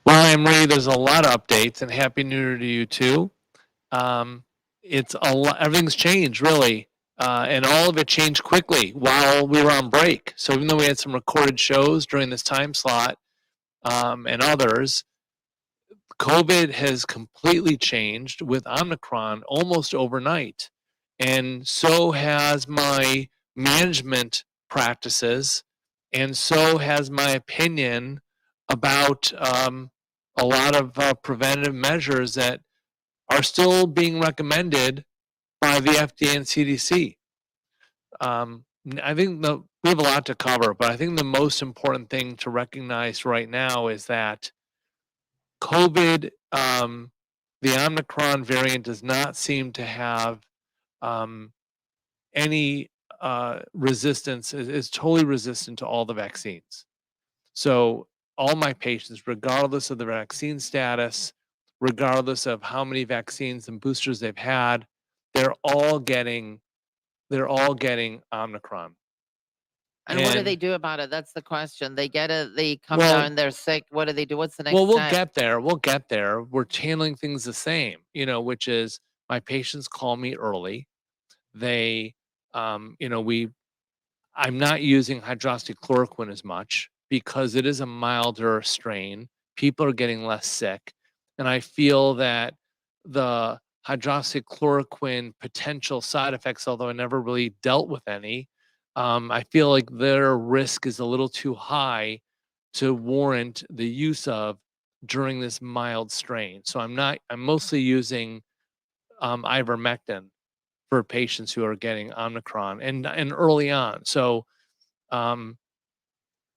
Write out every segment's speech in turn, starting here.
Well, AnnMarie, there's a lot of updates, and Happy New Year to you too. Um, it's a lot. Everything's changed, really, and all of it changed quickly while we were on break. So even though we had some recorded shows during this time slot and others, COVID has completely changed with Omicron almost overnight, and so has my management practices, and so has my opinion about a lot of preventative measures that are still being recommended by the FDA and CDC. I think we have a lot to cover, but I think the most important thing to recognize right now is that COVID, the Omicron variant, does not seem to have any resistance, is totally resistant to all the vaccines. So all my patients, regardless of the vaccine status, regardless of how many vaccines and boosters they've had, they're all getting Omicron. And what do they And do about it? That's the question. They get it, they come well, down, they're sick. What do they do? What's the next well, we'll step? get there. We'll get there. We're handling things the same, which is my patients call me early. They, I'm not using hydroxychloroquine as much because it is a milder strain. People are getting less sick. And I feel that the hydroxychloroquine potential side effects, although I never really dealt with any, I feel like their risk is a little too high to warrant the use of during this mild strain. So I'm mostly using ivermectin for patients who are getting Omicron and early on. So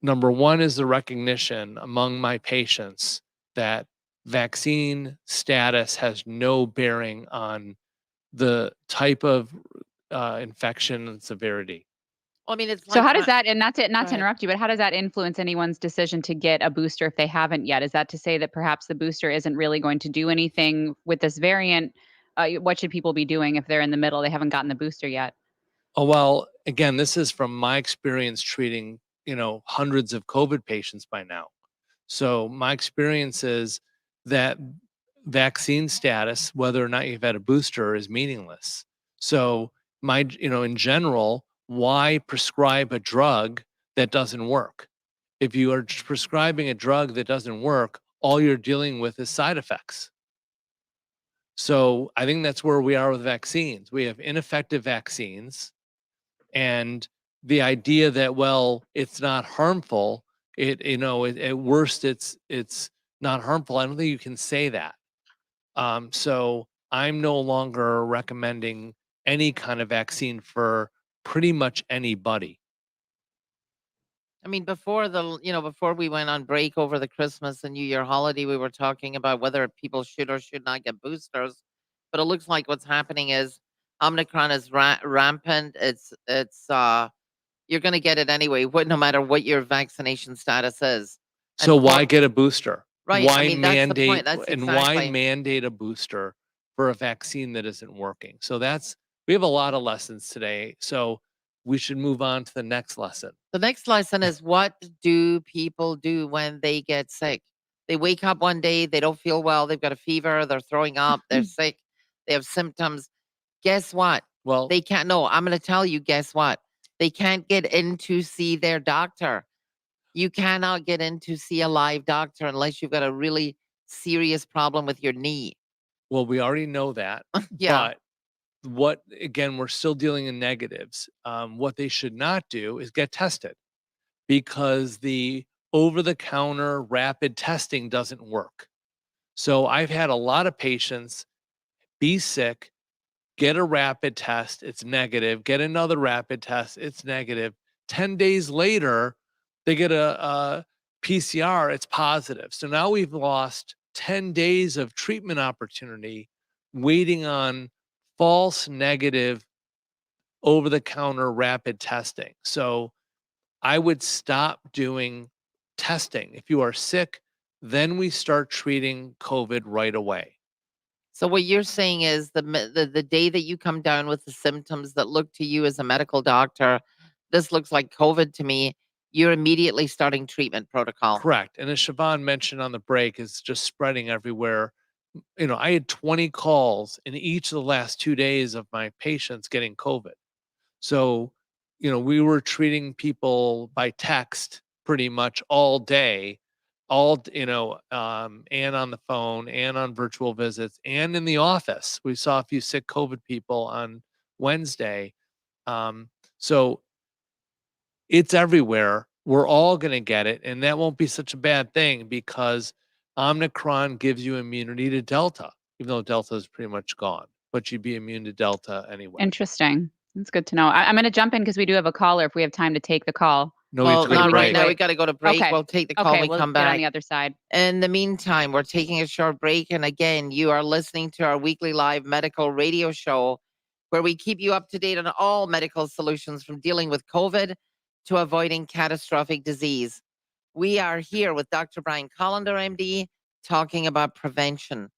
number one is the recognition among my patients that vaccine status has no bearing on the type of infection and severity. Well, I mean, it's So like how does that, and not to ahead. interrupt you, but how does that influence anyone's decision to get a booster if they haven't yet? Is that to say that perhaps the booster isn't really going to do anything with this variant? What should people be doing if they're in the middle, they haven't gotten the booster yet? Oh, well, again, this is from my experience treating, hundreds of COVID patients by now. So my experience is that vaccine status, whether or not you've had a booster, is meaningless. So in general, why prescribe a drug that doesn't work? If you are prescribing a drug that doesn't work, all you're dealing with is side effects. So I think that's where we are with vaccines. We have ineffective vaccines, and the idea that, well, it's not harmful, at worst it's not harmful. I don't think you can say that. So I'm no longer recommending any kind of vaccine for pretty much anybody. I mean, before we went on break over the Christmas and New Year holiday, we were talking about whether people should or should not get boosters. But it looks like what's happening is Omicron is rampant. You're going to get it anyway, no matter what your vaccination status is. So why get a booster? Right. Why I mean, that's the point. mandate That's and why exactly. mandate a booster for a vaccine that isn't working? So we have a lot of lessons today. So we should move on to the next lesson. The next lesson is, what do people do when they get sick? They wake up one day, they don't feel well, they've got a fever, they're throwing up, they're sick, they have symptoms. Guess what? Well, They can't. No, I'm going to tell you, guess what? They can't get in to see their doctor. You cannot get in to see a live doctor unless you've got a really serious problem with your knee. well, we already know that. Yeah. But again, we're still dealing in negatives. What they should not do is get tested, because the over-the-counter rapid testing doesn't work. So I've had a lot of patients be sick, get a rapid test, it's negative, get another rapid test, it's negative. 10 days later, they get a PCR, it's positive. So now we've lost 10 days of treatment opportunity waiting on false negative over-the-counter rapid testing. So I would stop doing testing. If you are sick, then we start treating COVID right away. So what you're saying is the day that you come down with the symptoms that look to you as a medical doctor, this looks like COVID to me, you're immediately starting treatment protocol. Correct. And as Siobhan mentioned on the break, it's just spreading everywhere. I had 20 calls in each of the last 2 days of my patients getting COVID. So, we were treating people by text pretty much all day, and on the phone and on virtual visits and in the office. We saw a few sick COVID people on Wednesday. So it's everywhere. We're all going to get it. And that won't be such a bad thing because Omicron gives you immunity to Delta, even though Delta is pretty much gone, but you'd be immune to Delta anyway. Interesting. That's good to know. I'm going to jump in because we do have a caller if we have time to take the call. No, we have to go to not right break. now. We got to go to break. Okay. We'll take the call Okay, when we we'll come get on back. the other side. In the meantime, we're taking a short break. And again, you are listening to our weekly live medical radio show where we keep you up to date on all medical solutions from dealing with COVID to avoiding catastrophic disease. We are here with Dr. Brian Kolender, MD, talking about prevention.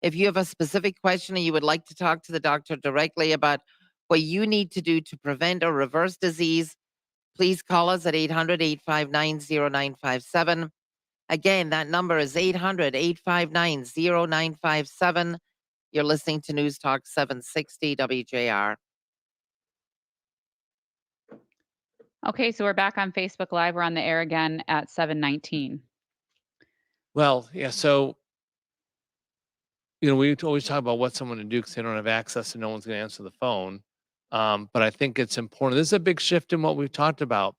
If you have a specific question and you would like to talk to the doctor directly about what you need to do to prevent or reverse disease, please call us at 800-859-0957. Again, that number is 800-859-0957. You're listening to News Talk 760 WJR. Okay, so we're back on Facebook Live. We're on the air again at 7:19. Well, yeah. So, we always talk about what someone to do because they don't have access and no one's going to answer the phone. But I think it's important. This is a big shift in what we've talked about.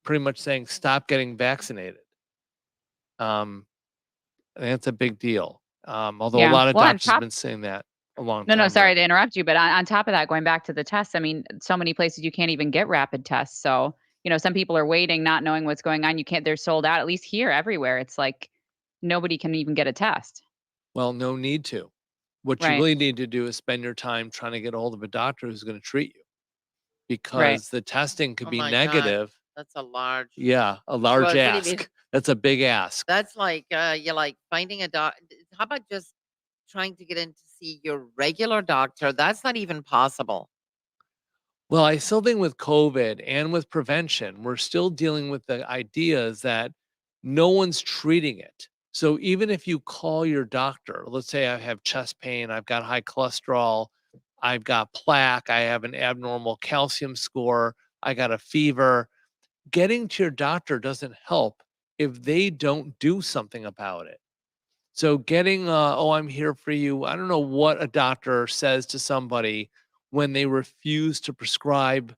Pretty much saying stop getting vaccinated. I think that's a big deal. Although a Yeah. lot of Well, on doctors have top- been saying that a long No, time. sorry ago. to interrupt you, but on top of that, going back to the tests, I mean, so many places you can't even get rapid tests. So, some people are waiting, not knowing what's going on. They're sold out, at least here, everywhere. It's like nobody can even get a test. Well, no need to. What you Right. really need to do is spend your time trying to get a hold of a doctor who's going to treat you because Right. the testing could Oh be my God. negative. That's a large. Yeah, a large What do you mean? ask. That's a big ask. That's like you're like finding a doc. How about just trying to get in to see your regular doctor? That's not even possible. Well, I still think with COVID and with prevention, we're still dealing with the ideas that no one's treating it. So even if you call your doctor, let's say I have chest pain, I've got high cholesterol, I've got plaque, I have an abnormal calcium score, I got a fever, getting to your doctor doesn't help if they don't do something about it. So getting, I'm here for you. I don't know what a doctor says to somebody when they refuse to prescribe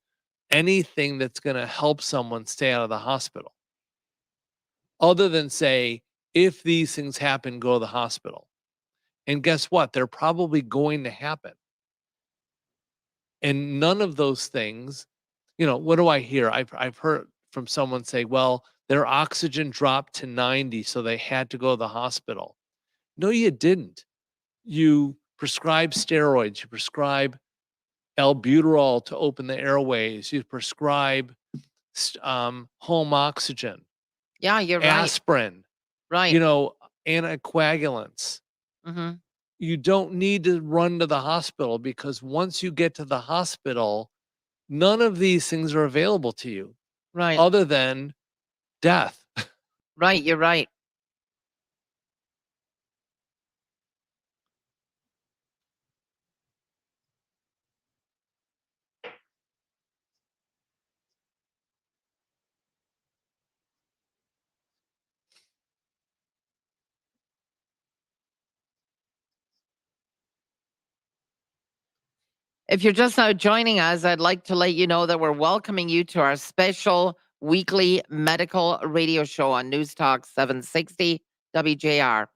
anything that's going to help someone stay out of the hospital, other than say, if these things happen, go to the hospital. And guess what? They're probably going to happen. And none of those things, what do I hear? I've heard from someone say, well, their oxygen dropped to 90, so they had to go to the hospital. No, you didn't. You prescribe steroids, you prescribe albuterol to open the airways, you prescribe home oxygen, Yeah, you're aspirin, right. anticoagulants. Mm-hmm. You don't need to run to the hospital because once you get to the hospital, none of these things are available to you Right. other than death. Right. You're right. If you're just now joining us, I'd like to let you know that we're welcoming you to our special weekly medical radio show on News Talk 760 WJR.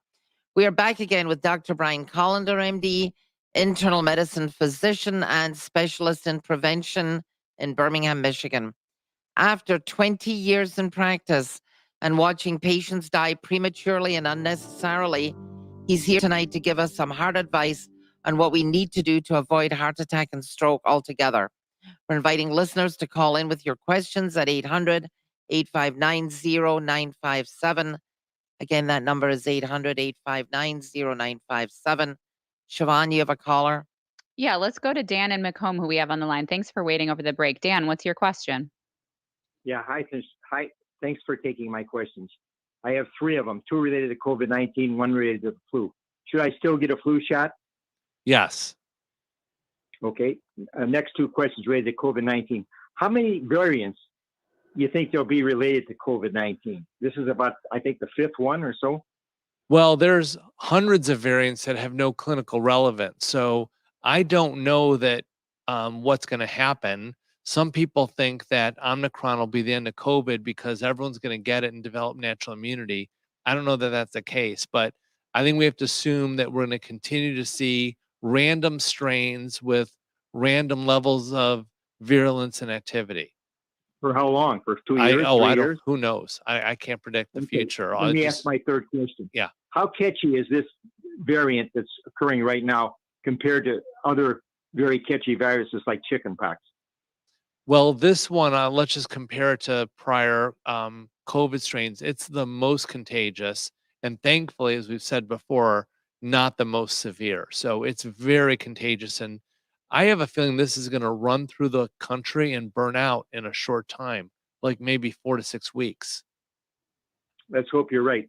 We are back again with Dr. Brian Kolender, MD, internal medicine physician and specialist in prevention in Birmingham, Michigan. After 20 years in practice and watching patients die prematurely and unnecessarily, he's here tonight to give us some hard advice on what we need to do to avoid heart attack and stroke altogether. We're inviting listeners to call in with your questions at 800-859-0957. Again, that number is 800-859-0957. Siobhan, you have a caller? Yeah, let's go to Dan and Macomb, who we have on the line. Thanks for waiting over the break. Dan, what's your question? Yeah, hi. Thanks for taking my questions. I have 3 of them, 2 related to COVID-19, 1 related to the flu. Should I still get a flu shot? Yes. Okay. Next 2 questions related to COVID-19. How many variants you think there'll be related to COVID-19? This is about, I think, the 5th one or so. Well, there's hundreds of variants that have no clinical relevance. So I don't know that what's going to happen. Some people think that Omicron will be the end of COVID because everyone's going to get it and develop natural immunity. I don't know that that's the case, but I think we have to assume that we're going to continue to see random strains with random levels of virulence and activity. For how long? For 2 years? 3 I don't, years? who knows? I can't predict the Okay. future. Let me ask my 3rd question. Yeah. How catchy is this variant that's occurring right now compared to other very catchy viruses like chickenpox? Well, this one, let's just compare it to prior COVID strains. It's the most contagious, and thankfully, as we've said before, not the most severe. So it's very contagious, and I have a feeling this is going to run through the country and burn out in a short time, like maybe 4 to 6 weeks. Let's hope you're right.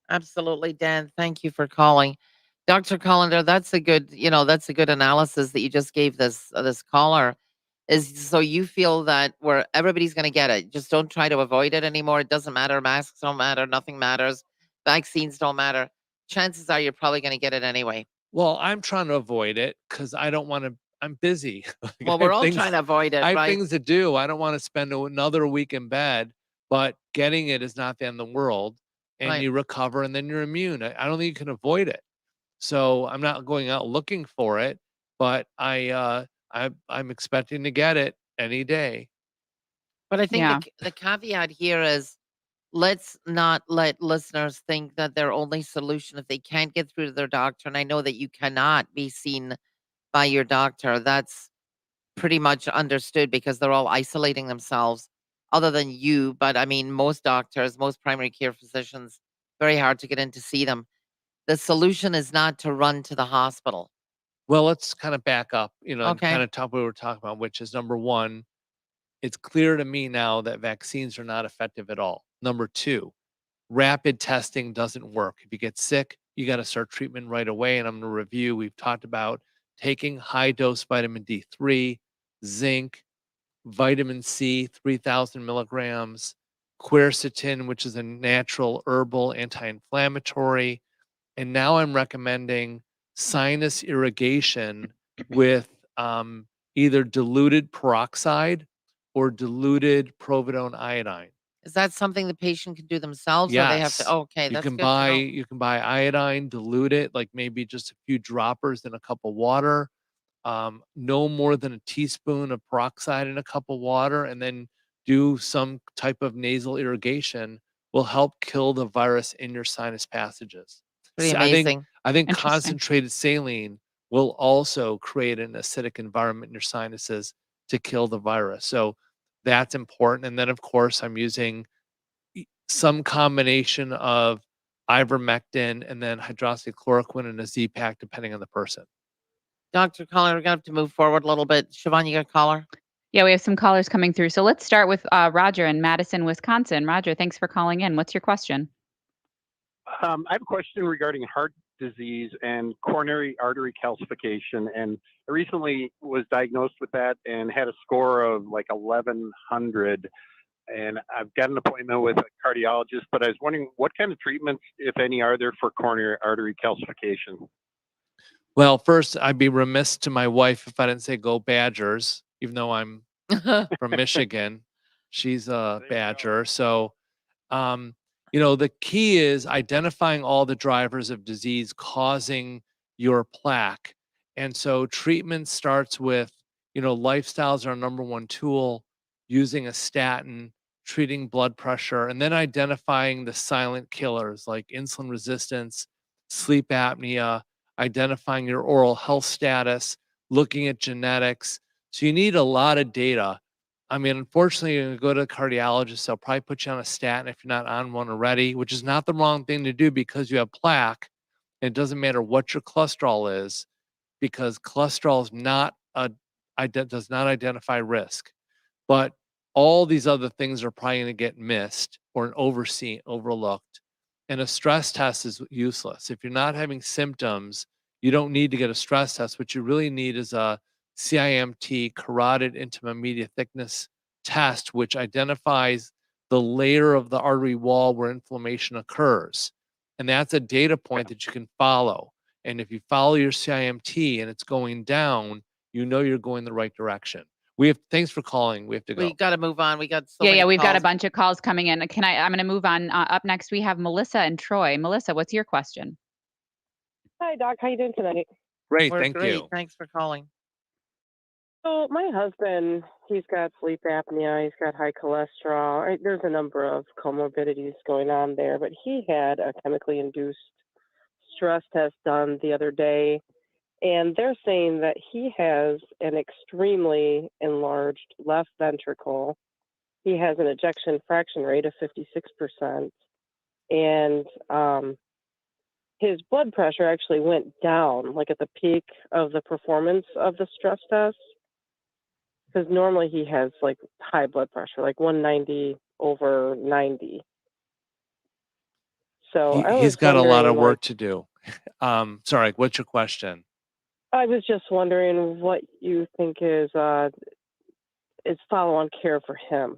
Absolutely, Dan. Thank you for calling. Dr. Kolender, that's a good analysis that you just gave this caller. Is so you feel that where everybody's going to get it, just don't try to avoid it anymore. It doesn't matter. Masks don't matter. Nothing matters. Vaccines don't matter. Chances are you're probably going to get it anyway. Well, I'm trying to avoid it because I don't want to. I'm busy. Like, Well, we're all trying to avoid it, I have right? things to do. I don't want to spend another week in bed, but getting it is not the end of the world. And Right. you recover and then you're immune. I don't think you can avoid it. So I'm not going out looking for it, but I'm expecting to get it any day. But I think Yeah. the caveat here is let's not let listeners think that their only solution if they can't get through to their doctor. And I know that you cannot be seen by your doctor. That's pretty much understood because they're all isolating themselves other than you. But I mean, most doctors, most primary care physicians, very hard to get in to see them. The solution is not to run to the hospital. Well, let's kind of back up, and Okay. kind of talk what we were talking about, which is number one, it's clear to me now that vaccines are not effective at all. Number two, rapid testing doesn't work. If you get sick, you got to start treatment right away. And I'm going to review, we've talked about taking high dose vitamin D3, zinc, vitamin C, 3,000 milligrams, quercetin, which is a natural herbal anti-inflammatory. And now I'm recommending sinus irrigation with either diluted peroxide or diluted providone iodine. Is that something the patient can do themselves or they have to? Yes. Oh, okay, You that's can good to know. buy iodine, dilute it, like maybe just a few droppers in a cup of water. No more than a teaspoon of peroxide in a cup of water, and then do some type of nasal irrigation will help kill the virus in your sinus passages. Pretty I think amazing. Interesting. concentrated saline will also create an acidic environment in your sinuses to kill the virus. So that's important. And then of course I'm using some combination of ivermectin and then hydroxychloroquine and a Z-Pack depending on the person. Dr. Collin, we're going to have to move forward a little bit. Siobhan, you got a caller? Yeah, we have some callers coming through. So let's start with Roger in Madison, Wisconsin. Roger, thanks for calling in. What's your question? I have a question regarding heart disease and coronary artery calcification. And I recently was diagnosed with that and had a score of like 1100. And I've got an appointment with a cardiologist, but I was wondering what kind of treatments, if any, are there for coronary artery calcification? Well, first, I'd be remiss to my wife if I didn't say go Badgers, even though I'm from Michigan. She's a There you go. Badger. So, the key is identifying all the drivers of disease causing your plaque. And so treatment starts with, lifestyles are our number one tool, using a statin, treating blood pressure, and then identifying the silent killers like insulin resistance, sleep apnea, identifying your oral health status, looking at genetics. So you need a lot of data. I mean, unfortunately, you're going to go to a cardiologist. They'll probably put you on a statin if you're not on one already, which is not the wrong thing to do because you have plaque. And it doesn't matter what your cholesterol is, because cholesterol is does not identify risk. But all these other things are probably going to get missed or overlooked. And a stress test is useless. If you're not having symptoms, you don't need to get a stress test. What you really need is a CIMT, carotid intima media thickness test, which identifies the layer of the artery wall where inflammation occurs. And that's a data point that you can follow. And if you follow your CIMT and it's going down, you know you're going the right direction. Thanks for calling. We have to go. We got to move on. We got so many Yeah, we've got a calls. bunch of calls coming in. I'm going to move on. Up next, we have Melissa and Troy. Melissa, what's your question? Hi, Doc. How you doing tonight? Great, We're thank great. you. Thanks for calling. So my husband, he's got sleep apnea. He's got high cholesterol. There's a number of comorbidities going on there, but he had a chemically induced stress test done the other day, and they're saying that he has an extremely enlarged left ventricle. He has an ejection fraction rate of 56%, and his blood pressure actually went down, like at the peak of the performance of the stress test. Because normally he has like high blood pressure, like 190/90. So He's got a lot of work to do. Sorry, what's your question? I was just wondering what you think is follow-on care for him.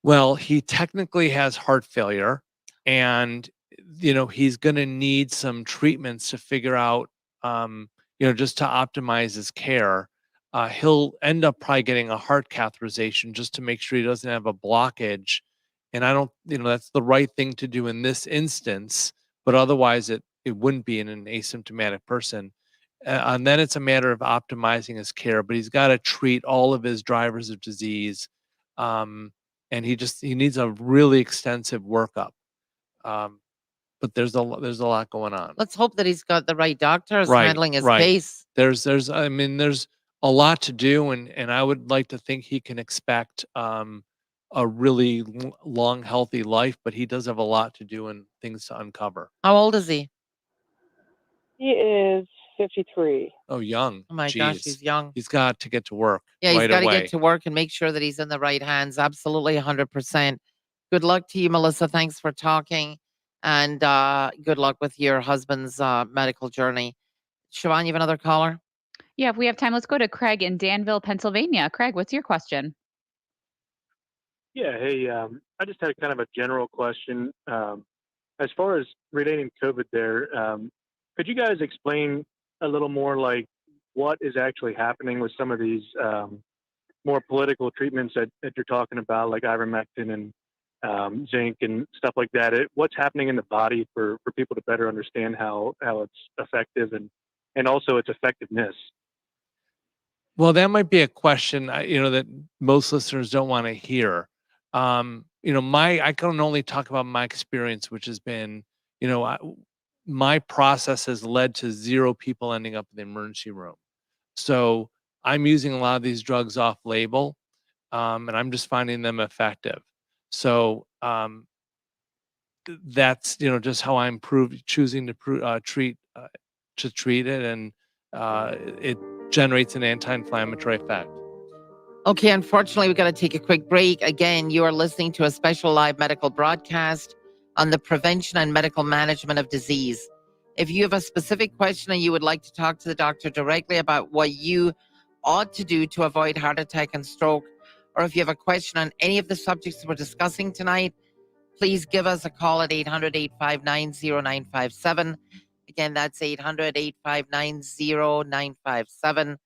Well, he technically has heart failure, and he's going to need some treatments to figure out, just to optimize his care. He'll end up probably getting a heart catheterization just to make sure he doesn't have a blockage. And I don't, that's the right thing to do in this instance, but otherwise it wouldn't be in an asymptomatic person. And then it's a matter of optimizing his care, but he's got to treat all of his drivers of disease. And he needs a really extensive workup. But there's a lot going on. Let's hope that he's got the right doctors Right, handling his right. case. There's a lot to do, and I would like to think he can expect a really long, healthy life, but he does have a lot to do and things to uncover. How old is he? He is 53. Oh, young. Oh my gosh, Jeez. he's young. He's got to get to work. Yeah, he's right got to away. get to work and make sure that he's in the right hands. Absolutely, 100%. Good luck to you, Melissa. Thanks for talking, and good luck with your husband's medical journey. Siobhan, you have another caller? Yeah, if we have time, let's go to Craig in Danville, Pennsylvania. Craig, what's your question? Yeah, hey, I just had kind of a general question. As far as relating COVID there, could you guys explain a little more like what is actually happening with some of these more political treatments that you're talking about, like ivermectin and zinc and stuff like that? What's happening in the body for people to better understand how it's effective and also its effectiveness? Well, that might be a question, that most listeners don't want to hear. I can only talk about my experience, which has been, my process has led to 0 people ending up in the emergency room. So I'm using a lot of these drugs off label, and I'm just finding them effective. So that's, just how I'm choosing to treat it, and it generates an anti-inflammatory effect. Okay, unfortunately, we've got to take a quick break. Again, you are listening to a special live medical broadcast on the prevention and medical management of disease. If you have a specific question and you would like to talk to the doctor directly about what you ought to do to avoid heart attack and stroke, or if you have a question on any of the subjects we're discussing tonight, please give us a call at 800-859-0957. Again, that's 800-859-0957.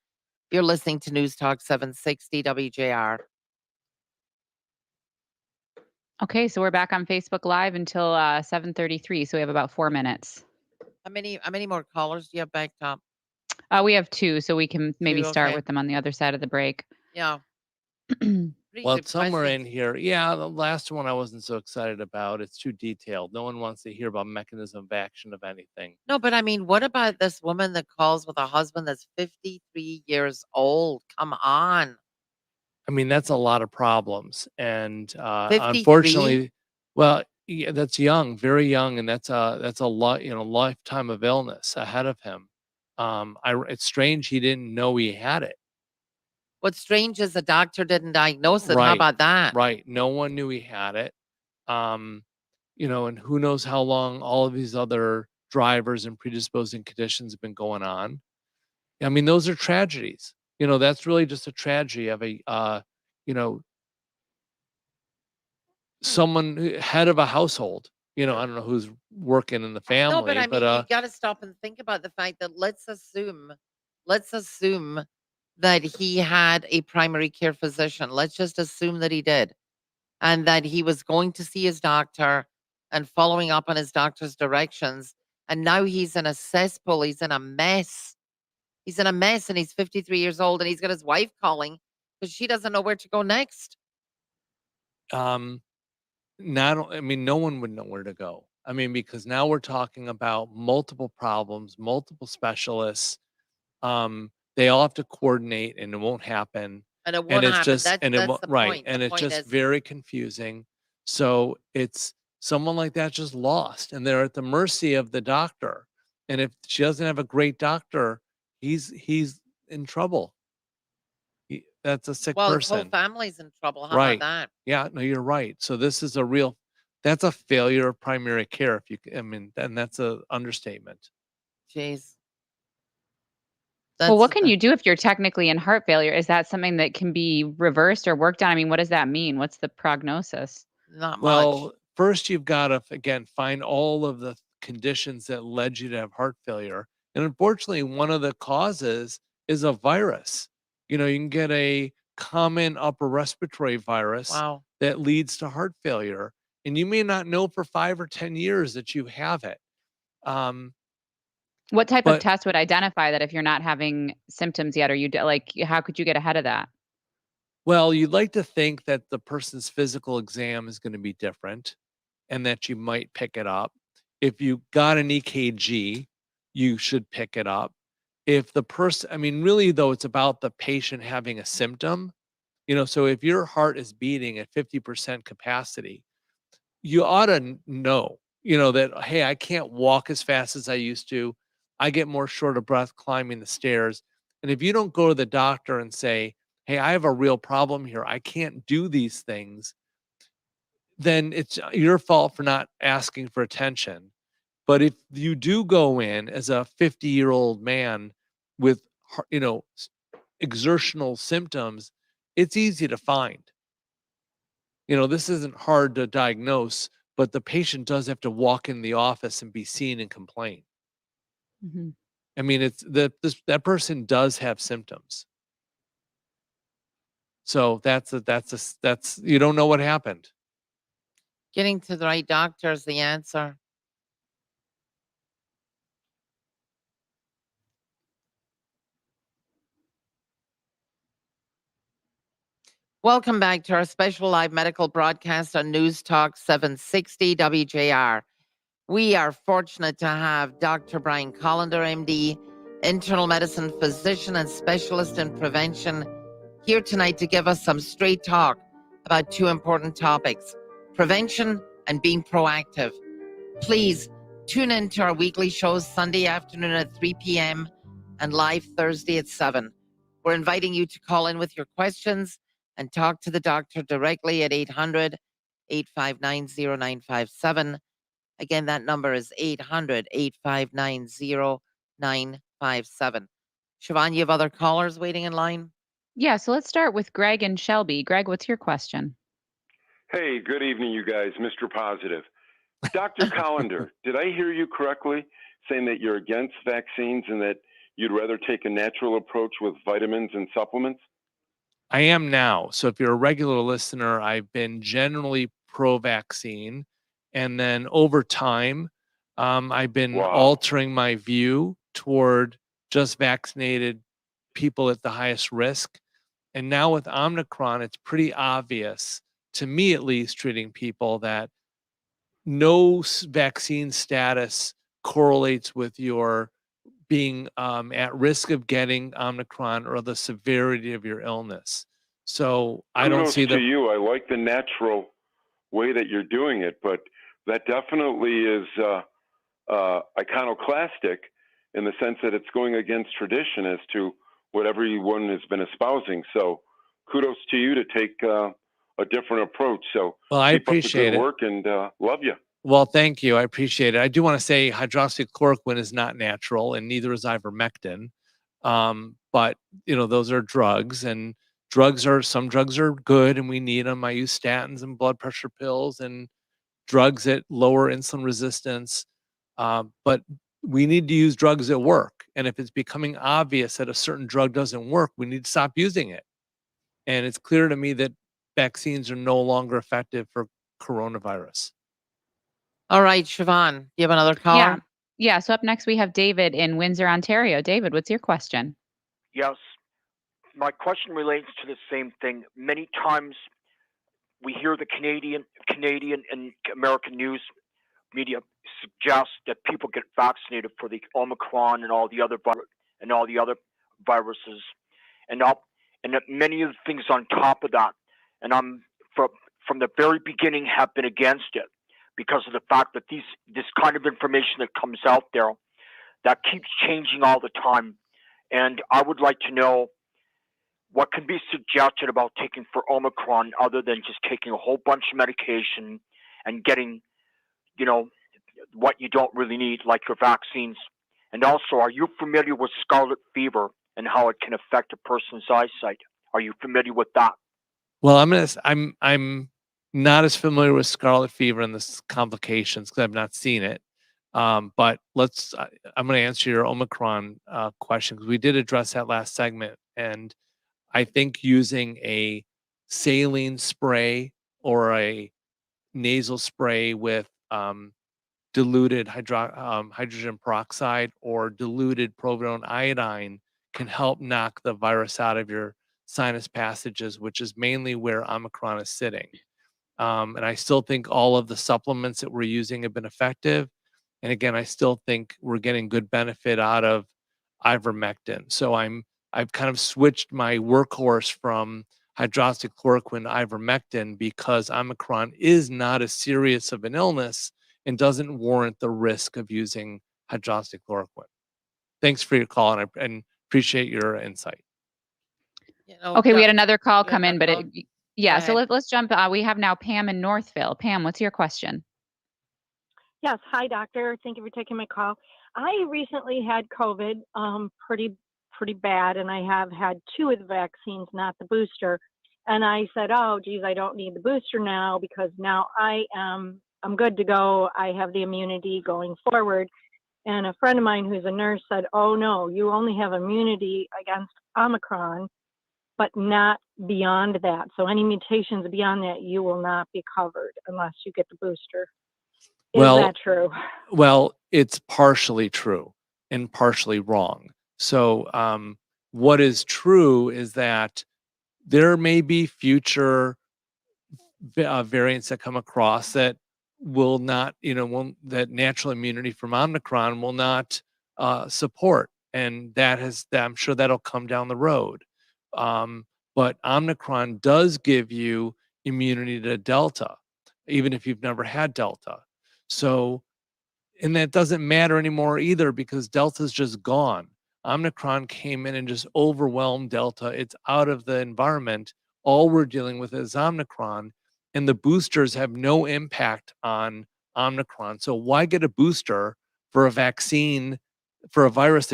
You're listening to News Talk 760 WJR. Okay, so we're back on Facebook Live until 7:33, so we have about 4 minutes. How many more callers do you have back, Tom? We have 2, so we can maybe 2, start okay. with them on the other side of the break. Yeah. Well, it's somewhere in here. Yeah, the last one I wasn't so excited about. It's too detailed. No one wants to hear about mechanism of action of anything. No, but I mean, what about this woman that calls with a husband that's 53 years old? Come on. I mean, that's a lot of problems. And 53? unfortunately, well, yeah, that's young, very young, and that's a lot, lifetime of illness ahead of him. It's strange he didn't know he had it. What's strange is the doctor didn't diagnose it. How Right. about that? Right. No one knew he had it. And who knows how long all of these other drivers and predisposing conditions have been going on. I mean, those are tragedies. That's really just a tragedy of you know, someone head of a household. I don't know who's working in the No, but family, I but mean, you got to stop and think about the fact that let's assume that he had a primary care physician. Let's just assume that he did, and that he was going to see his doctor and following up on his doctor's directions. And now he's in a cesspool. He's in a mess. He's in a mess, and he's 53 years old, and he's got his wife calling because she doesn't know where to go next. um, I mean, no one would know where to go. I mean, because now we're talking about multiple problems, multiple specialists. They all have to coordinate, and it won't happen. And it And won't it's happen. just, and it That's won't, the right. point. And The it's point just is, very confusing. So it's someone like that just lost, and they're at the mercy of the doctor. And if she doesn't have a great doctor, he's in trouble. That's a sick well, his whole person. family's in trouble. How about Right. that? Yeah, no, you're right. So this is that's a failure of primary care. I mean, and that's a understatement. Jeez. Well, what That's can you do if you're technically in heart failure? Is that something that can be reversed or worked on? I mean, what does that mean? What's the prognosis? not much. Well, first you've got to, again, find all of the conditions that led you to have heart failure. And unfortunately, one of the causes is a virus. You can get a common upper respiratory virus Wow. that leads to heart failure. And you may not know for 5 or 10 years that you have it. What type of But test would identify that if you're not having symptoms yet? Or like, how could you get ahead of that? well, you'd like to think that the person's physical exam is going to be different and that you might pick it up. If you got an EKG, you should pick it up. If the person, I mean, really though, it's about the patient having a symptom. So if your heart is beating at 50% capacity, you ought to know, that, hey, I can't walk as fast as I used to. I get more short of breath climbing the stairs. And if you don't go to the doctor and say, hey, I have a real problem here, I can't do these things, then it's your fault for not asking for attention. But if you do go in as a 50-year-old man with, exertional symptoms, it's easy to find. This isn't hard to diagnose, but the patient does have to walk in the office and be seen and complain. Mhm. I mean, it's that person does have symptoms. So that's you don't know what happened. Getting to the right doctor is the answer. Welcome back to our special live medical broadcast on News Talk 760 WJR. We are fortunate to have Dr. Brian Kolender, MD, internal medicine physician and specialist in prevention, here tonight to give us some straight talk about two important topics: prevention and being proactive. Please tune in to our weekly shows Sunday afternoon at 3 p.m. and live Thursday at 7. We're inviting you to call in with your questions and talk to the doctor directly at 800-859-0957. Again, that number is 800-859-0957. Siobhan, you have other callers waiting in line? Yeah, so let's start with Greg and Shelby. Greg, what's your question? Hey, good evening, you guys. Mr. Positive. Dr. Kolender, did I hear you correctly saying that you're against vaccines and that you'd rather take a natural approach with vitamins and supplements? I am now. So if you're a regular listener, I've been generally pro-vaccine, and then over time, I've been Wow. altering my view toward just vaccinated people at the highest risk. And now with Omicron, it's pretty obvious, to me at least, treating people, that no vaccine status correlates with your being at risk of getting Omicron or the severity of your illness. So I don't see Kudos to you. I like the natural way that you're doing it, but that definitely is iconoclastic in the sense that it's going against tradition as to what everyone has been espousing. So kudos to you to take a different approach. So Well, I keep up the appreciate good it. work and love you. Well, thank you. I appreciate it. I do want to say hydroxychloroquine is not natural, and neither is ivermectin. But those are drugs, and some drugs are good, and we need them. I use statins and blood pressure pills and drugs that lower insulin resistance. But we need to use drugs that work. And if it's becoming obvious that a certain drug doesn't work, we need to stop using it. And it's clear to me that vaccines are no longer effective for coronavirus. All right, Siobhan, do you have another Yeah. caller? Yeah. So up next, we have David in Windsor, Ontario. David, what's your question? Yes. My question relates to the same thing. Many times we hear the Canadian and American news media suggest that people get vaccinated for the Omicron and all the other viruses, and that many of the things on top of that. And I'm from the very beginning have been against it because of the fact that this kind of information that comes out there that keeps changing all the time. And I would like to know what can be suggested about taking for Omicron other than just taking a whole bunch of medication and getting, what you don't really need, like your vaccines. And also, are you familiar with scarlet fever and how it can affect a person's eyesight? Are you familiar with that? Well, I'm not as familiar with scarlet fever and the complications because I've not seen it. But I'm going to answer your Omicron question because we did address that last segment, and I think using a saline spray or a nasal spray with diluted hydrogen peroxide or diluted provolone iodine can help knock the virus out of your sinus passages, which is mainly where Omicron is sitting. And I still think all of the supplements that we're using have been effective. And again, I still think we're getting good benefit out of ivermectin. So I've kind of switched my workhorse from hydroxychloroquine to ivermectin because Omicron is not as serious of an illness and doesn't warrant the risk of using hydroxychloroquine. Thanks for your call, and appreciate your insight. Okay, we had another call come in, but Go so ahead. let's jump. We have now Pam in Northville. Pam, what's your question? Yes. Hi, doctor. Thank you for taking my call. I recently had COVID, pretty bad, and I have had 2 of the vaccines, not the booster. And I said, oh, geez, I don't need the booster now because now I'm good to go. I have the immunity going forward. And a friend of mine who's a nurse said, oh, no, you only have immunity against Omicron, but not beyond that. So any mutations beyond that, you will not be covered unless you get the booster. Is that true? Well, it's partially true and partially wrong. So what is true is that there may be future variants that come across that will not, that natural immunity from Omicron will not support. And I'm sure that'll come down the road. But Omicron does give you immunity to Delta, even if you've never had Delta. So, and that doesn't matter anymore either because Delta's just gone. Omicron came in and just overwhelmed Delta. It's out of the environment. All we're dealing with is Omicron, and the boosters have no impact on Omicron. So why get a booster for a vaccine for a virus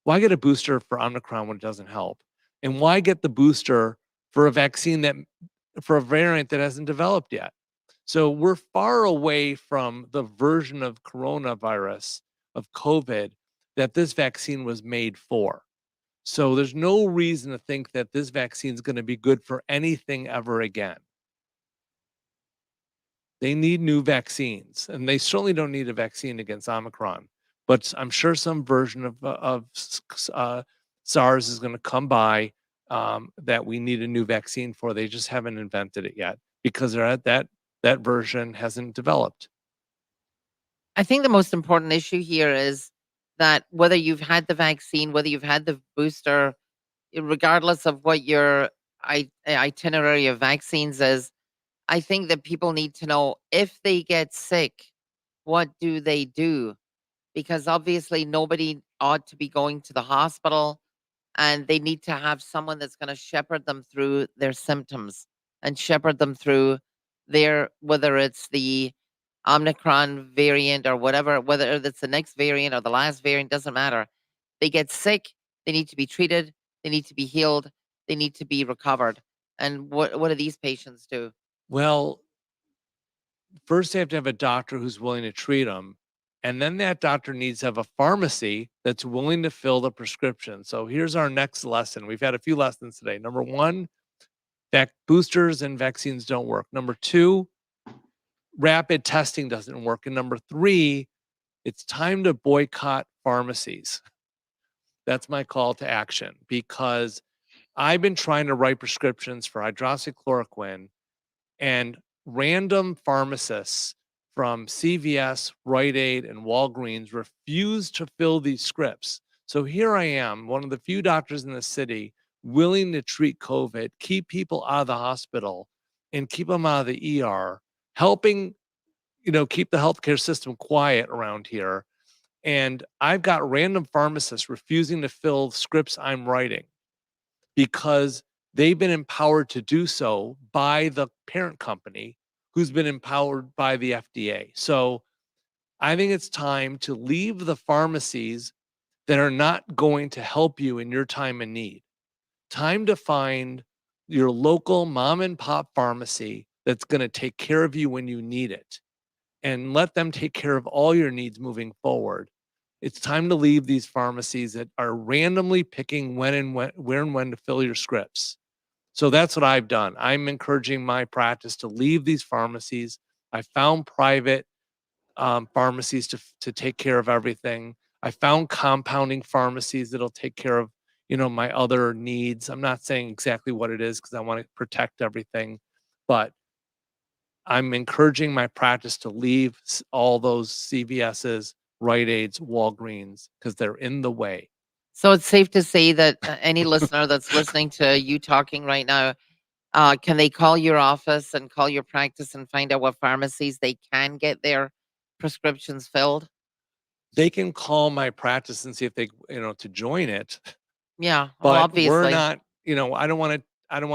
why get a booster for Omicron when it doesn't help? And why get the booster for a vaccine for a variant that hasn't developed yet? So we're far away from the version of coronavirus, of COVID, that this vaccine was made for. So there's no reason to think that this vaccine is going to be good for anything ever again. They need new vaccines, and they certainly don't need a vaccine against Omicron. But I'm sure some version of SARS is going to come by that we need a new vaccine for. They just haven't invented it yet because they're at that version hasn't developed. I think the most important issue here is that whether you've had the vaccine, whether you've had the booster, regardless of what your itinerary of vaccines is, I think that people need to know if they get sick, what do they do? Because obviously nobody ought to be going to the hospital and they need to have someone that's going to shepherd them through their symptoms and shepherd them through whether it's the Omicron variant or whatever, whether it's the next variant or the last variant, doesn't matter. They get sick, they need to be treated, they need to be healed, they need to be recovered. And what do these patients do? Well, first they have to have a doctor who's willing to treat them. And then that doctor needs to have a pharmacy that's willing to fill the prescription. So here's our next lesson. We've had a few lessons today. Number one, that boosters and vaccines don't work. Number two, rapid testing doesn't work. And number three, it's time to boycott pharmacies. That's my call to action, because I've been trying to write prescriptions for hydroxychloroquine, and random pharmacists from CVS, Rite Aid, and Walgreens refuse to fill these scripts. So here I am, one of the few doctors in the city willing to treat COVID, keep people out of the hospital, and keep them out of the ER, helping, keep the healthcare system quiet around here. And I've got random pharmacists refusing to fill scripts I'm writing because they've been empowered to do so by the parent company, who's been empowered by the FDA. So I think it's time to leave the pharmacies that are not going to help you in your time of need. Time to find your local mom and pop pharmacy that's going to take care of you when you need it, and let them take care of all your needs moving forward. It's time to leave these pharmacies that are randomly picking where and when to fill your scripts. So that's what I've done. I'm encouraging my practice to leave these pharmacies. I found private pharmacies to take care of everything. I found compounding pharmacies that'll take care of, my other needs. I'm not saying exactly what it is because I want to protect everything, but I'm encouraging my practice to leave all those CVS's, Rite Aids, Walgreens, because they're in the way. So it's safe to say that any listener that's listening to you talking right now, can they call your office and call your practice and find out what pharmacies they can get their prescriptions filled? They can call my practice and see if they, to join it. Yeah, But well, obviously. we're not, I don't want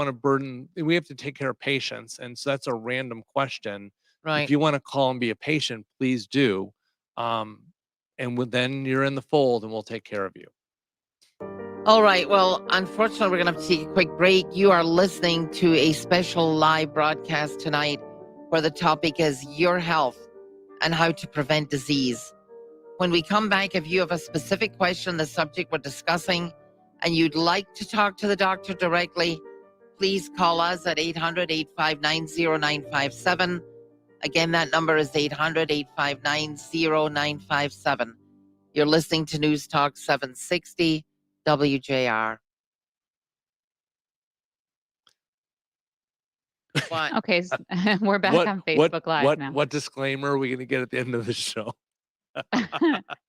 to burden. We have to take care of patients, and so that's a random question. Right. If you want to call and be a patient, please do. And then you're in the fold, and we'll take care of you. All right. Well, unfortunately, we're going to have to take a quick break. You are listening to a special live broadcast tonight where the topic is your health and how to prevent disease. When we come back, if you have a specific question on the subject we're discussing and you'd like to talk to the doctor directly, please call us at 800-859-0957. Again, that number is 800-859-0957. You're listening to News Talk 760 WJR. What? Okay, we're back on Facebook Live now. What disclaimer are we going to get at the end of the show?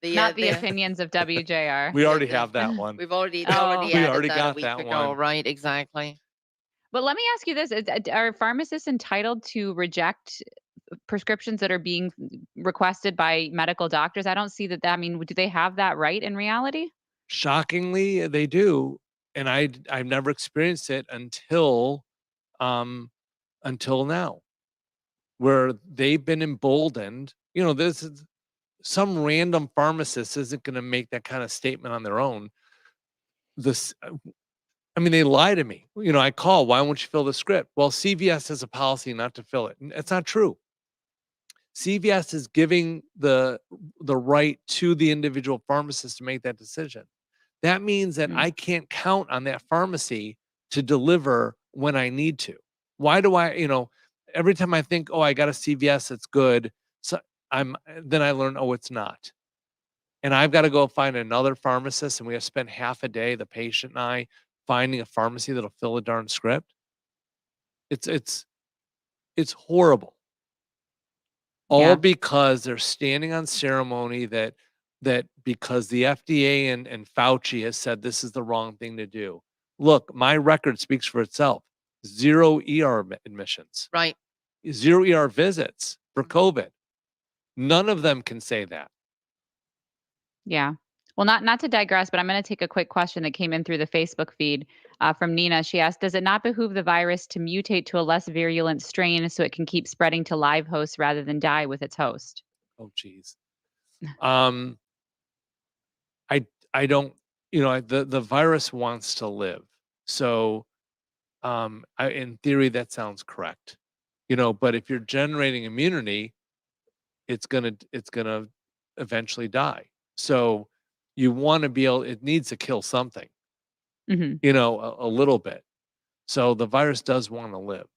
Not the opinions of WJR. We already have that one. We've already got that a week that ago, one. right? Exactly. But let me ask you this: are pharmacists entitled to reject prescriptions that are being requested by medical doctors? I don't see that. I mean, do they have that right in reality? Shockingly, they do, and I've never experienced it until now, where they've been emboldened. This is some random pharmacist isn't going to make that kind of statement on their own. They lie to me. I call, why won't you fill the script? Well, CVS has a policy not to fill it. It's not true. CVS is giving the right to the individual pharmacist to make that decision. That means that I can't count on that pharmacy to deliver when I need to. Why do I, every time I think, I got a CVS, it's good. So then I learn, it's not. And I've got to go find another pharmacist, and we have spent half a day, the patient and I, finding a pharmacy that'll fill a darn script. It's horrible. All because they're standing on ceremony that because the FDA and Fauci has said this is the wrong thing to do. Look, my record speaks for itself. 0 ER admissions. Right. 0 ER visits for COVID. None of them can say that. Yeah. Well, not to digress, but I'm going to take a quick question that came in through the Facebook feed from Nina. She asked, does it not behoove the virus to mutate to a less virulent strain so it can keep spreading to live hosts rather than die with its host? Oh, geez. I don't, the virus wants to live. So in theory, that sounds correct. But if you're generating immunity, it's gonna eventually die. So you want to be able, it needs to kill something, Hmm. a little bit. So the virus does want to live.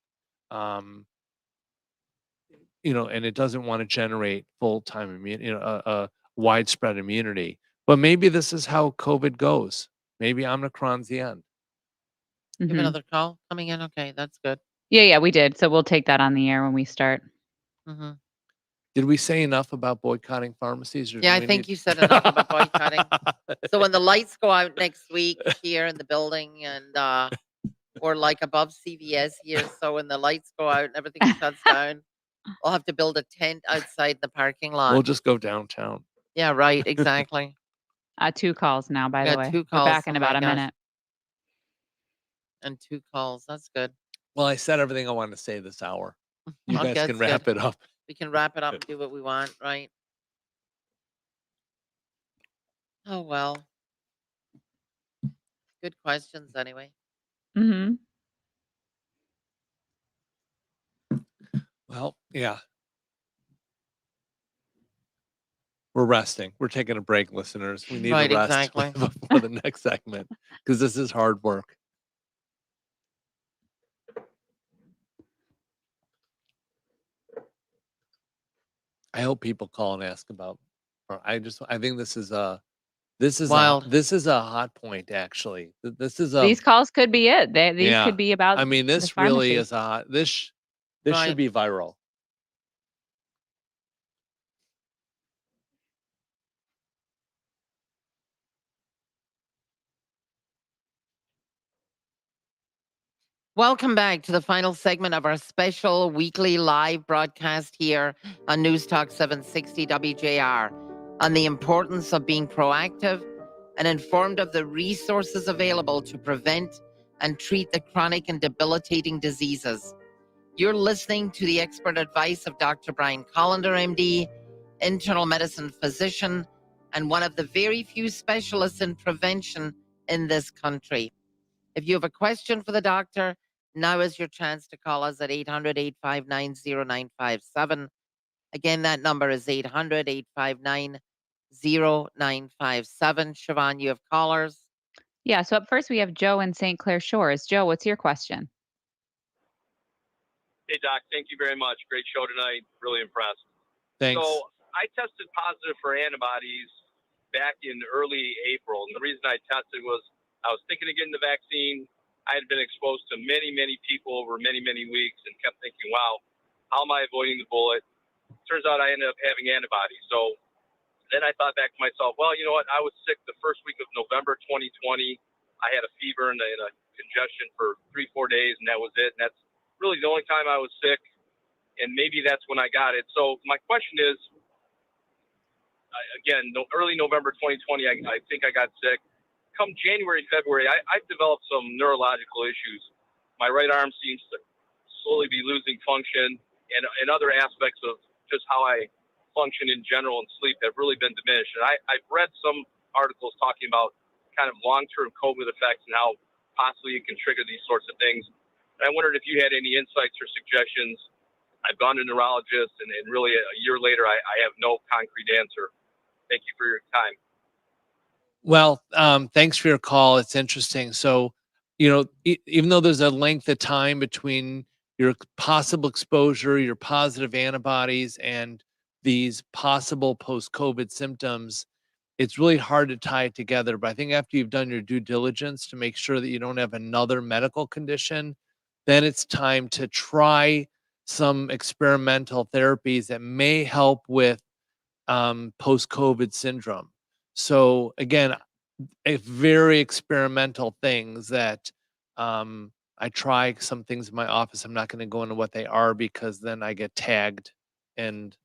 And it doesn't want to generate full-time immunity, a widespread immunity. But maybe this is how COVID goes. Maybe Omicron's the end. You have Hmm. another call coming in? Okay, that's good. Yeah, we did. So we'll take that on the air when we start. Hmm. Did we say enough about boycotting pharmacies? Or Yeah, do I we think need- you said enough about boycotting. So when the lights go out next week here in the building and or like above CVS here, so when the lights go out and everything shuts down, we'll have to build a tent outside the parking lot. We'll just go downtown. Yeah, right, exactly. 2 calls now, by We the got way. 2 We're calls. back in Oh about my a gosh. minute. And 2 calls. That's good. Well, I said everything I wanted to say this hour. You Okay, guys can that's wrap good. it up. We can wrap it up and do what we want, right? Oh well. Good questions anyway. Hmm. Well, yeah. We're resting. We're taking a break, listeners. We need Right, to rest exactly. before the next segment because this is hard work. I hope people call and ask about. I think this is Wild. a hot point actually. This is These calls could be it. These yeah. could be about I mean, the this really pharmacy. is a hot. This Right. should be viral. Welcome back to the final segment of our special weekly live broadcast here on News Talk 760 WJR on the importance of being proactive and informed of the resources available to prevent and treat the chronic and debilitating diseases. You're listening to the expert advice of Dr. Brian Kolender, MD, internal medicine physician, and one of the very few specialists in prevention in this country. If you have a question for the doctor, now is your chance to call us at 800-859-0957. Again, that number is 800-859-0957. Siobhan, you have callers. Yeah, so up first we have Joe in St. Clair Shores. Joe, what's your question? Hey, Doc. Thank you very much. Great show tonight. Really impressed. Thanks. So I tested positive for antibodies back in early April. And the reason I tested was I was thinking of getting the vaccine. I had been exposed to many, many people over many, many weeks and kept thinking, wow, how am I avoiding the bullet? Turns out I ended up having antibodies. So then I thought back to myself, well, you know what? I was sick the first week of November 2020. I had a fever and a congestion for 3-4 days, and that was it. And that's really the only time I was sick, and maybe that's when I got it. So my question is, again, early November 2020, I think I got sick. Come January, February, I've developed some neurological issues. My right arm seems to slowly be losing function, and other aspects of just how I function in general and sleep have really been diminished. And I've read some articles talking about kind of long-term COVID effects and how possibly it can trigger these sorts of things. And I wondered if you had any insights or suggestions. I've gone to neurologists, and really a year later, I have no concrete answer. Thank you for your time. Well, thanks for your call. It's interesting. So, even though there's a length of time between your possible exposure, your positive antibodies, and these possible post-COVID symptoms, it's really hard to tie it together. But I think after you've done your due diligence to make sure that you don't have another medical condition, then it's time to try some experimental therapies that may help with post-COVID syndrome. So again, a very experimental things that I try some things in my office. I'm not going to go into what they are because then I get tagged and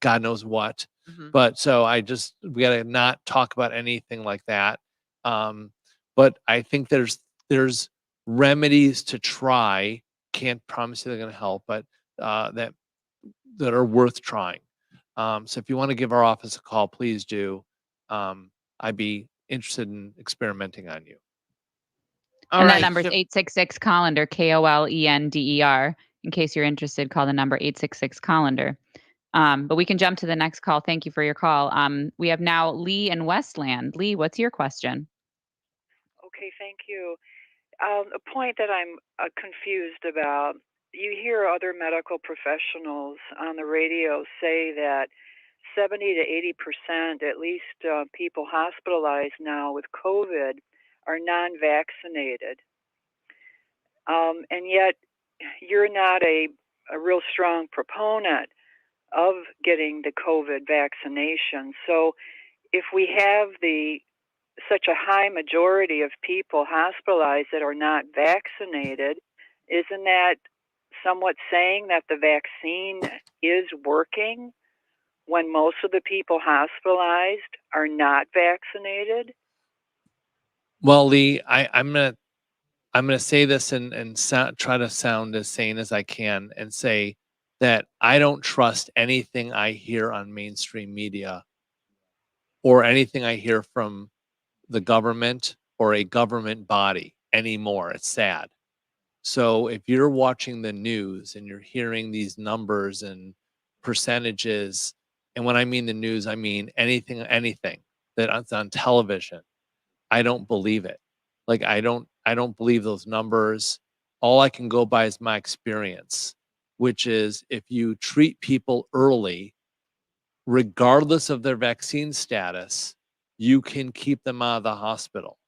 God knows what. Mhm. But so we got to not talk about anything like that. But I think there's remedies to try. Can't promise you they're going to help, but that are worth trying. So if you want to give our office a call, please do. I'd be interested in experimenting on you. All And that right. number is 866 Kolender, Kolender. In case you're interested, call the number 866 Kolender. But we can jump to the next call. Thank you for your call. We have now Lee in Westland. Lee, what's your question? Okay, thank you. A point that I'm confused about, you hear other medical professionals on the radio say that 70 to 80%, at least people hospitalized now with COVID, are non-vaccinated. And yet you're not a real strong proponent of getting the COVID vaccination. So if we have such a high majority of people hospitalized that are not vaccinated, isn't that somewhat saying that the vaccine is working when most of the people hospitalized are not vaccinated? Well, Lee, I'm gonna say this and try to sound as sane as I can and say that I don't trust anything I hear on mainstream media or anything I hear from the government or a government body anymore. It's sad. So if you're watching the news and you're hearing these numbers and percentages, and when I mean the news, I mean anything that's on television, I don't believe it. Like I don't believe those numbers. All I can go by is my experience, which is if you treat people early, regardless of their vaccine status, you can keep them out of the hospital.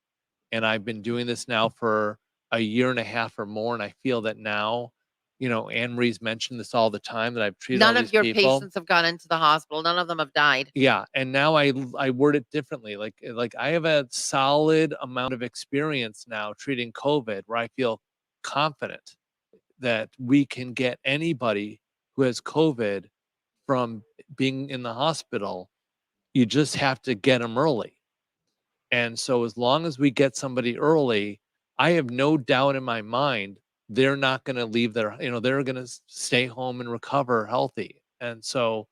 And I've been doing this now for a year and a half or more, and I feel that now, AnnMarie's mentioned this all the time, that I've treated all None of these your people. patients have gone into the hospital. None of them have died. Yeah, and now I word it differently. Like I have a solid amount of experience now treating COVID where I feel confident that we can get anybody who has COVID from being in the hospital. You just have to get them early. And so as long as we get somebody early, I have no doubt in my mind they're not going to leave they're going to stay home and recover healthy. And so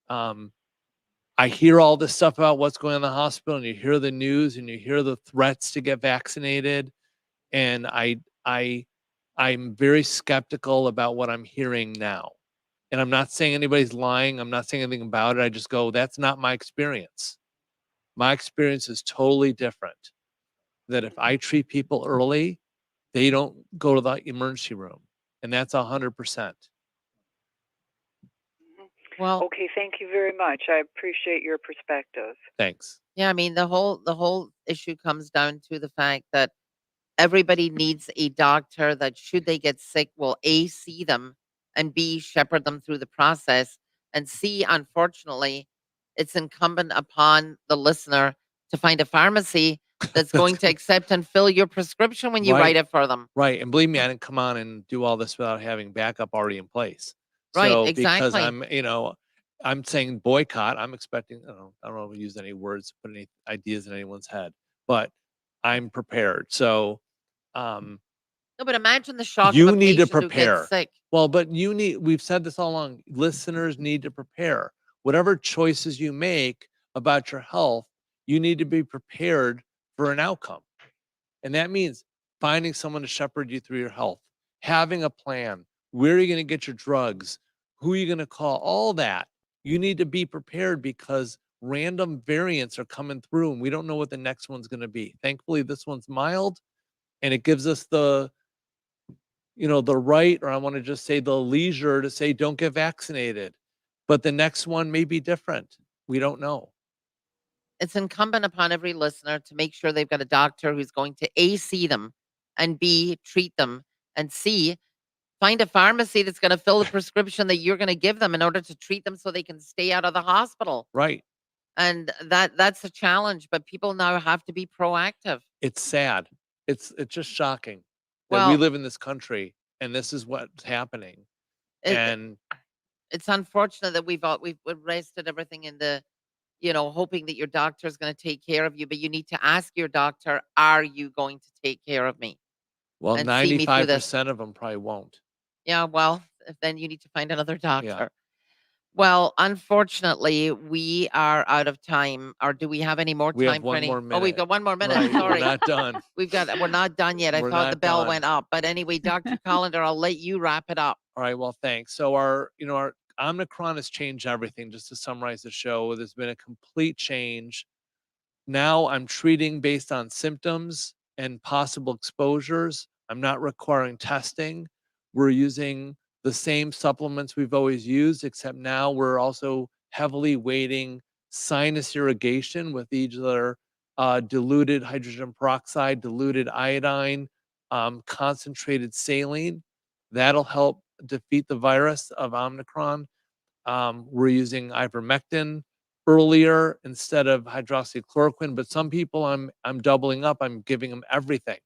I hear all this stuff about what's going on in the hospital, and you hear the news and you hear the threats to get vaccinated. And I'm very skeptical about what I'm hearing now. And I'm not saying anybody's lying. I'm not saying anything about it. I just go, that's not my experience. My experience is totally different. That if I treat people early, they don't go to the emergency room. And that's 100%. Well, Okay, thank you very much. I appreciate your perspective. Thanks. yeah, I mean the whole issue comes down to the fact that everybody needs a doctor that should they get sick will A, see them, and B, shepherd them through the process, and C, unfortunately, it's incumbent upon the listener to find a pharmacy that's going to accept and fill your prescription when you Right. write it for them. Right. And believe me, I didn't come on and do all this without having backup already in place. Right, So because exactly. I'm saying boycott, I'm expecting, I don't know if we use any words, put any ideas in anyone's head, but I'm prepared. So No, but imagine the shock of you a need to patient who gets prepare. sick. Well, but we've said this all along, listeners need to prepare. Whatever choices you make about your health, you need to be prepared for an outcome. And that means finding someone to shepherd you through your health, having a plan, where are you going to get your drugs, who are you going to call, all that. You need to be prepared because random variants are coming through and we don't know what the next one's going to be. Thankfully, this one's mild and it gives us the right, or I want to just say the leisure to say, don't get vaccinated. But the next one may be different. We don't know. It's incumbent upon every listener to make sure they've got a doctor who's going to A, see them, and B, treat them, and C, find a pharmacy that's going to fill the prescription that you're going to give them in order to treat them so they can stay out of the hospital. Right. And that's a challenge, but people now have to be proactive. It's sad. It's just shocking that we Well, live in this country and this is what's happening. it, And it's unfortunate that we've rested everything in the, hoping that your doctor is going to take care of you, but you need to ask your doctor, are you going to take care of me Well, and see me through this? 95% of them probably won't. Yeah, well, then you need to find another Yeah. doctor. Well, unfortunately, we are out of time. Or do we have any more We have time for one any? more Oh, we've minute. got one more minute. Right, we're Sorry. not done. We're not done yet. I We're thought the not bell done. went up. But anyway, Dr. Kolender, I'll let you wrap it up. All right, well, thanks. So our Omicron has changed everything. Just to summarize the show, there's been a complete change. Now I'm treating based on symptoms and possible exposures. I'm not requiring testing. We're using the same supplements we've always used, except now we're also heavily weighting sinus irrigation with either diluted hydrogen peroxide, diluted iodine, concentrated saline. That'll help defeat the virus of Omicron. We're using ivermectin earlier instead of hydroxychloroquine, but some people I'm doubling up. I'm giving them everything,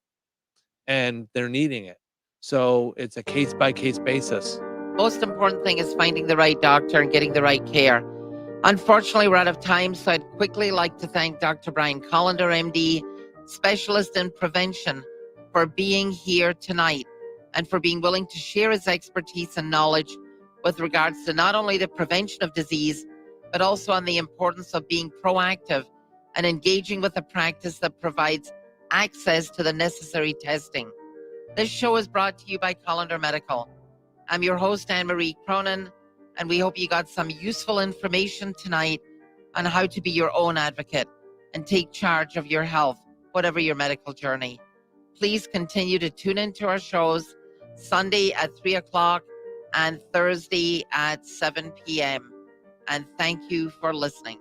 and they're needing it. So it's a case by case basis. Most important thing is finding the right doctor and getting the right care. Unfortunately, we're out of time, so I'd quickly like to thank Dr. Brian Kolender, MD, specialist in prevention, for being here tonight and for being willing to share his expertise and knowledge with regards to not only the prevention of disease, but also on the importance of being proactive and engaging with a practice that provides access to the necessary testing. This show is brought to you by Kolender Medical. I'm your host, AnnMarie Cronin, and we hope you got some useful information tonight on how to be your own advocate and take charge of your health, whatever your medical journey. Please continue to tune into our shows Sunday at 3 o'clock and Thursday at 7 p.m. And thank you for listening.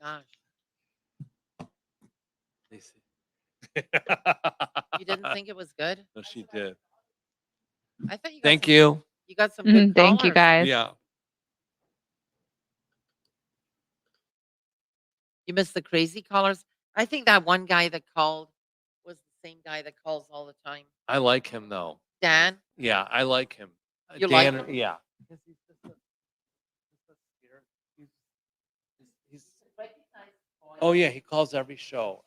Gosh, you didn't think it was good? No, she did. I thought you got Thank some, you. you got some good Thank you, callers. guys. Yeah. You missed the crazy callers. I think that one guy that called was the same guy that calls all the time. I like him though. Dan, Yeah, I like him. You like Dan, him? yeah. Oh yeah, he calls every show.